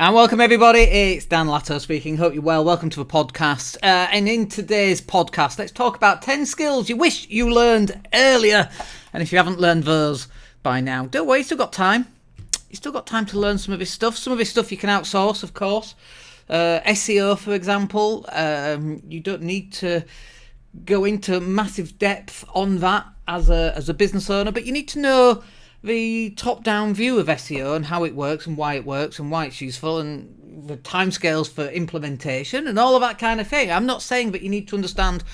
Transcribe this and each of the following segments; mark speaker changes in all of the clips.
Speaker 1: And welcome everybody, it's Dan Latto speaking. Hope you're well. Welcome to the podcast. And in today's podcast, let's talk about 10 skills you wish you learned earlier. And if you haven't learned those by now, don't worry, you still got time. You still got time to learn some of this stuff. Some of this stuff you can outsource, of course. SEO, for example, you don't need to go into massive depth on that as a business owner, but you need to know the top-down view of SEO and how it works and why it's useful and the timescales for implementation and all of that kind of thing. I'm not saying that you need to understand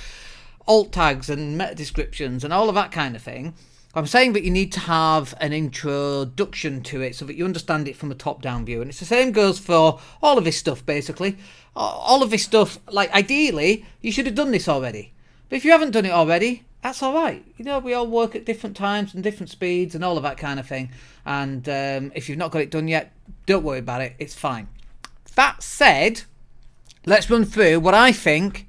Speaker 1: alt tags and meta descriptions and all of that kind of thing. I'm saying that you need to have an introduction to it so that you understand it from a top-down view. And it's the same goes for all of this stuff, basically. All of this stuff, like ideally, you should have done this already. But if you haven't done it already, that's all right. You know, we all work at different times and different speeds and all of that kind of thing. And if you've not got it done yet, don't worry about it. It's fine. That said, let's run through what I think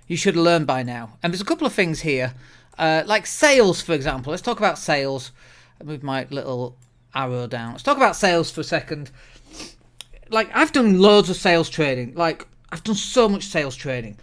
Speaker 1: you should have learned by now. And there's a couple of things here. Like sales, for example. Let's talk about sales. I'll move my little arrow down. Let's talk about sales for a second. Like, I've done loads of sales training. Like, I've done so much sales training.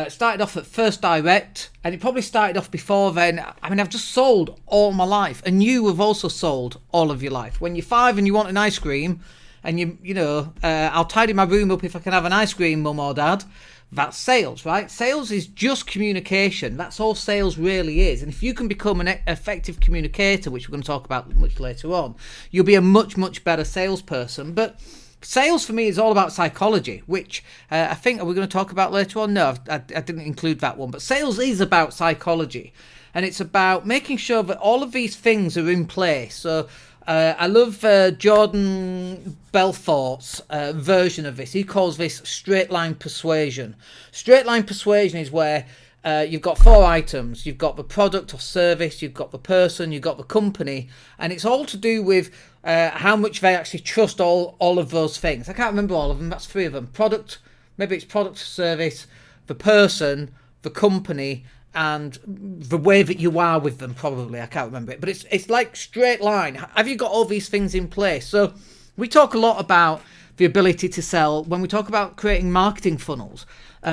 Speaker 1: Started off at First Direct, and it probably started off before then. I mean, I've just sold all my life, and you have also sold all of your life. When you're 5 and you want an ice cream, and you know, I'll tidy my room up if I can have an ice cream, mum or dad. That's sales, right? Sales is just communication. That's all sales really is. And if you can become an effective communicator, which we're going to talk about much later on, you'll be a much, much better salesperson. But sales for me is all about psychology, which I think, are we going to talk about later on? No, I didn't include that one. But sales is about psychology. And it's about making sure that all of these things are in place. So I love Jordan Belfort's version of this. He calls this straight line persuasion. Straight line persuasion is where you've got 4 items. You've got the product or service, you've got the person, you've got the company, and it's all to do with how much they actually trust all of those things. I can't remember all of them. That's 3 of them. Product, maybe it's product or service, the person, the company, and the way that you are with them, probably. I can't remember it. But it's like straight line. Have you got all these things in place? So we talk a lot about the ability to sell. When we talk about creating marketing funnels,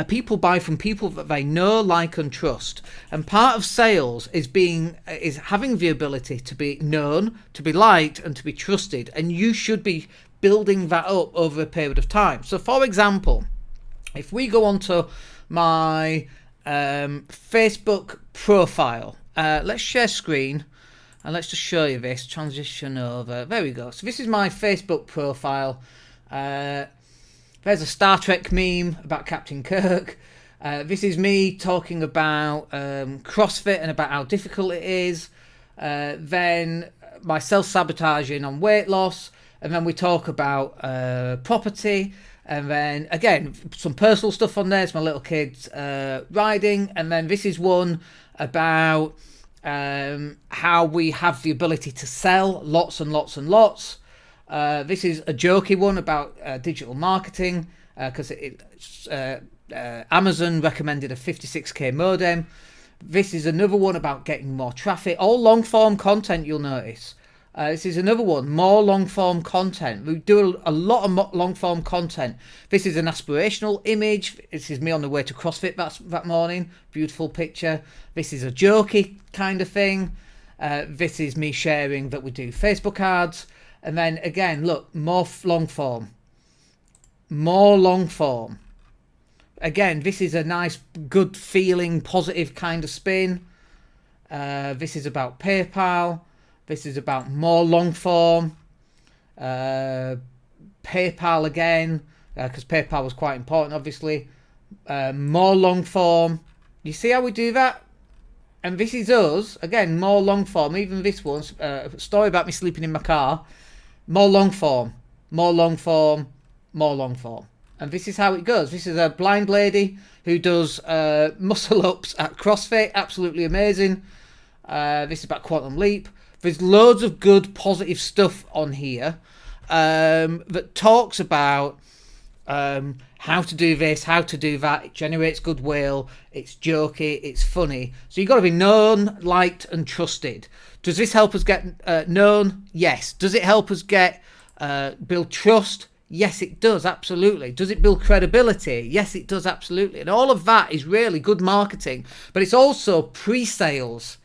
Speaker 1: people buy from people that they know, like, and trust. And part of sales is having the ability to be known, to be liked, and to be trusted. And you should be building that up over a period of time. So, for example, if we go onto my Facebook profile, let's share screen and let's just show you this. Transition over. There we go. So this is my Facebook profile. There's a Star Trek meme about Captain Kirk. This is me talking about CrossFit and about how difficult it is. Then my self-sabotaging on weight loss. And then we talk about property. And then, again, some personal stuff on there. It's my little kids riding. And then this is one about how we have the ability to sell lots and lots and lots. This is a jokey one about digital marketing because Amazon recommended a 56k modem. This is another one about getting more traffic. All long-form content, you'll notice. This is another one, more long-form content. We do a lot of long-form content. This is an aspirational image. This is me on the way to CrossFit that morning. Beautiful picture. This is a jokey kind of thing. This is me sharing that we do Facebook ads. And then again, look, more long-form. More long-form. Again, this is a nice, good feeling, positive kind of spin. This is about PayPal. This is about more long form. PayPal again, because PayPal was quite important, obviously. More long form. You see how we do that? And this is us. Again, more long form. Even this one's a story about me sleeping in my car. More long form. More long form. More long form. And this is how it goes. This is a blind lady who does muscle ups at CrossFit. Absolutely amazing. This is about Quantum Leap. There's loads of good, positive stuff on here that talks about how to do this, how to do that. It generates goodwill. It's jokey. It's funny. So you've got to be known, liked, and trusted. Does this help us get known? Yes. Does it help us get build trust? Yes, it does, absolutely. Does it build credibility? Yes, it does, absolutely. And all of that is really good marketing, but it's also pre-sales.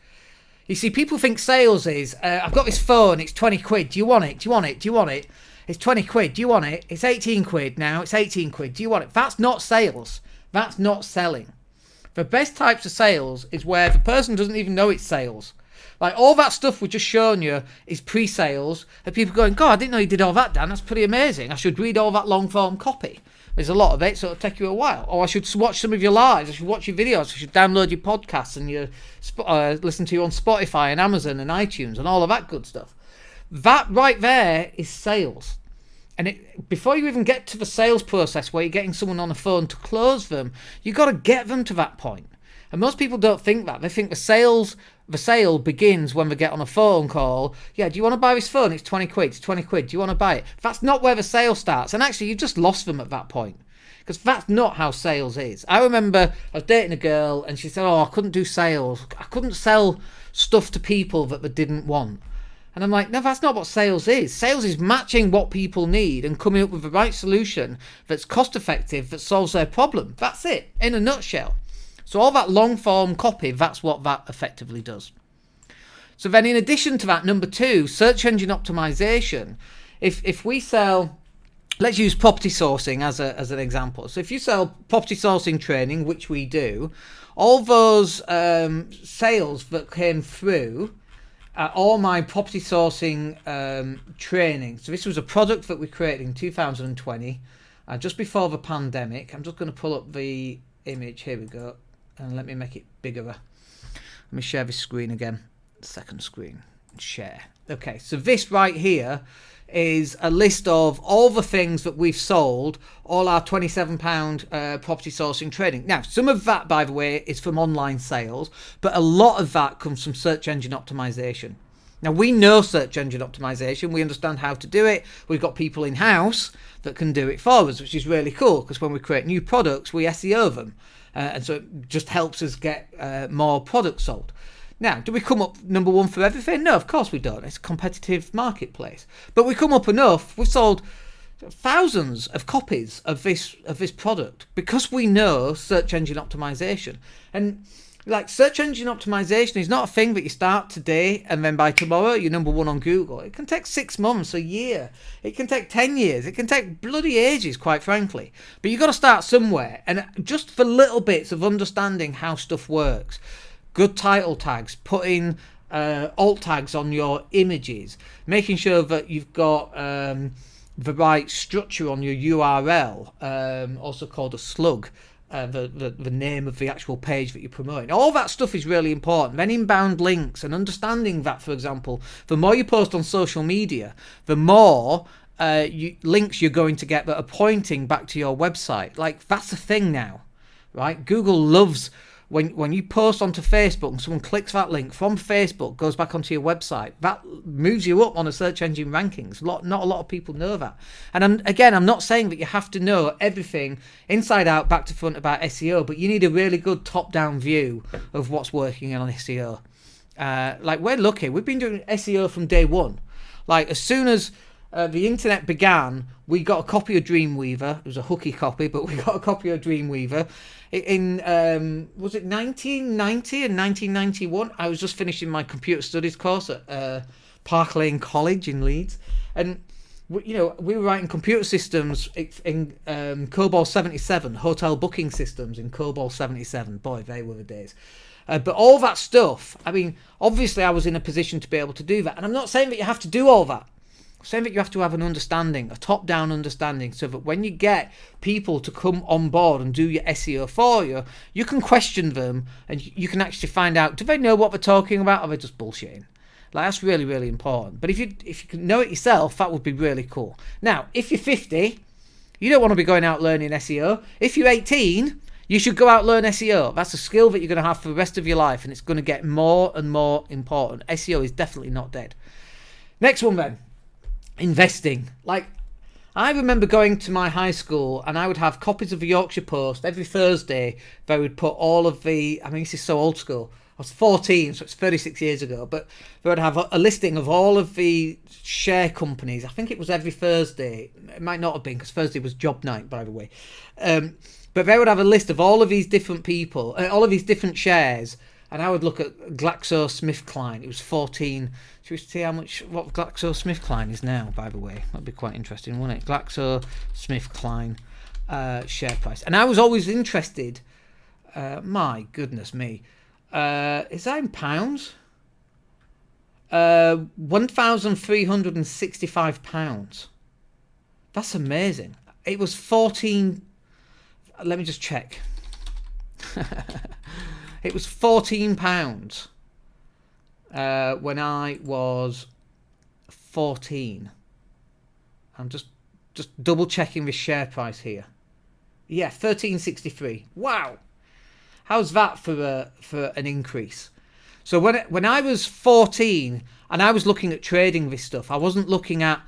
Speaker 1: You see, people think sales is, I've got this phone, it's 20 quid, do you want it? Do you want it? Do you want it? It's 20 quid, do you want it? It's 18 quid now, it's 18 quid, do you want it? That's not sales. That's not selling. The best types of sales is where the person doesn't even know it's sales. Like, all that stuff we've just shown you is pre-sales, and people going, God, I didn't know you did all that, Dan. That's pretty amazing. I should read all that long-form copy. There's a lot of it, so it'll take you a while. Or I should watch some of your lives. I should watch your videos. I should download your podcasts and listen to you on Spotify and Amazon and iTunes and all of that good stuff. That right there is sales. And before you even get to the sales process where you're getting someone on the phone to close them, you've got to get them to that point. And most people don't think that. They think the sale begins when they get on a phone call. Yeah, do you want to buy this phone? It's 20 quid. It's 20 quid. Do you want to buy it? That's not where the sale starts. And actually, you've just lost them at that point. Because that's not how sales is. I remember I was dating a girl and she said, I couldn't do sales. I couldn't sell stuff to people that they didn't want. And I'm like, no, that's not what sales is. Sales is matching what people need and coming up with the right solution that's cost effective, that solves their problem. That's it, in a nutshell. So all that long form copy, that's what that effectively does. So then in addition to that, number 2, search engine optimization. If we sell, let's use property sourcing as an example. So if you sell property sourcing training, which we do, all those sales that came through all my property sourcing training. So this was a product that we created in 2020, just before the pandemic. I'm just going to pull up the image. Here we go. And let me make it bigger. Let me share this screen again. Second screen. Share. Okay, so this right here is a list of all the things that we've sold, all our £27 property sourcing training. Now, some of that, by the way, is from online sales, but a lot of that comes from search engine optimization. Now, we know search engine optimization. We understand how to do it. We've got people in-house that can do it for us, which is really cool, because when we create new products, we SEO them. And so it just helps us get more products sold. Now, do we come up number 1 for everything? No, of course we don't. It's a competitive marketplace. But we come up enough. We've sold thousands of copies of this product because we know search engine optimization. And like, search engine optimization is not a thing that you start today and then by tomorrow you're number 1 on Google. It can take 6 months, a year. It can take 10 years. It can take bloody ages, quite frankly. But you've got to start somewhere. And just for little bits of understanding how stuff works, good title tags, putting alt tags on your images, making sure that you've got the right structure on your URL, also called a slug. The name of the actual page that you're promoting. All that stuff is really important. Then inbound links and understanding that, for example, the more you post on social media, the more links you're going to get that are pointing back to your website. Like, that's a thing now, right? Google loves when you post onto Facebook and someone clicks that link from Facebook, goes back onto your website, that moves you up on the search engine rankings. Not a lot of people know that. And I'm not saying that you have to know everything inside out, back to front about SEO, but you need a really good top-down view of what's working on SEO. Like, we're lucky. We've been doing SEO from day one. Like, as soon as the internet began, we got a copy of Dreamweaver. It was a hooky copy, but we got a copy of Dreamweaver in was it 1990 and 1991? I was just finishing my computer studies course at Park Lane College in Leeds, and we were writing computer systems in COBOL 77, hotel booking systems in COBOL 77. Boy, they were the days. But all that stuff, I mean, obviously I was in a position to be able to do that. And I'm not saying that you have to do all that. I'm saying that you have to have an understanding, a top-down understanding, so that when you get people to come on board and do your SEO for you, you can question them and you can actually find out, do they know what they're talking about, or are they just bullshitting? Like, that's really, really important. But if you can know it yourself, that would be really cool. Now, if you're 50, you don't want to be going out learning SEO. If you're 18, you should go out and learn SEO. That's a skill that you're going to have for the rest of your life, and it's going to get more and more important. SEO is definitely not dead. Next one then. Investing. Like, I remember going to my high school and I would have copies of the Yorkshire Post every Thursday. They would put all of the, I mean, this is so old school, was 14, so it's 36 years ago. But they would have a listing of all of the share companies. I think it was every Thursday. It might not have been, because Thursday was job night, by the way. But they would have a list of all of these different people, all of these different shares. And I would look at GlaxoSmithKline. It was 14. Should we see what GlaxoSmithKline is now, by the way? That'd be quite interesting, wouldn't it? GlaxoSmithKline share price. And I was always interested. My goodness me. Is that in pounds? £1,365. That's amazing. It was 14. Let me just check. It was £14 when I was 14. I'm just double checking the share price here. Yeah, 13.63. Wow, how's that for an increase? So when I was 14 and I was looking at trading this stuff, I wasn't looking at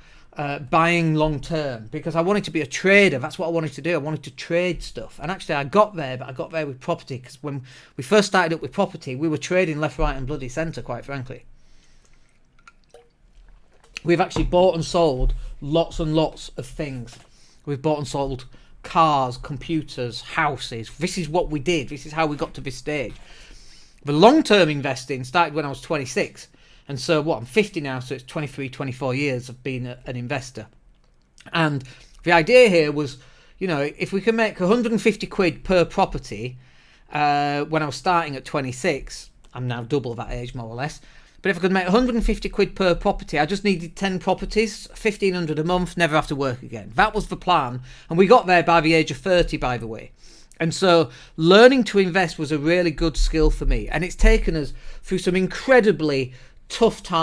Speaker 1: buying long term, because I wanted to be a trader. That's what I wanted to do. I wanted to trade stuff. And actually I got there, but I got there with property, because when we first started up with property, we were trading left, right and bloody centre, quite frankly. We've actually bought and sold lots and lots of things. We've bought and sold cars, computers, houses. This is what we did. This is how we got to this stage. The long-term investing started when I was 26. And so I'm 50 now, so it's 23, 24 years of being an investor. And the idea here was, if we can make 150 quid per property, when I was starting at 26, I'm now double that age more or less, but if I could make 150 quid per property, I just needed 10 properties, 1,500 a month, never have to work again. That was the plan. And we got there by the age of 30, by the way. And so learning to invest was a really good skill for me. And it's taken us through some incredibly tough times.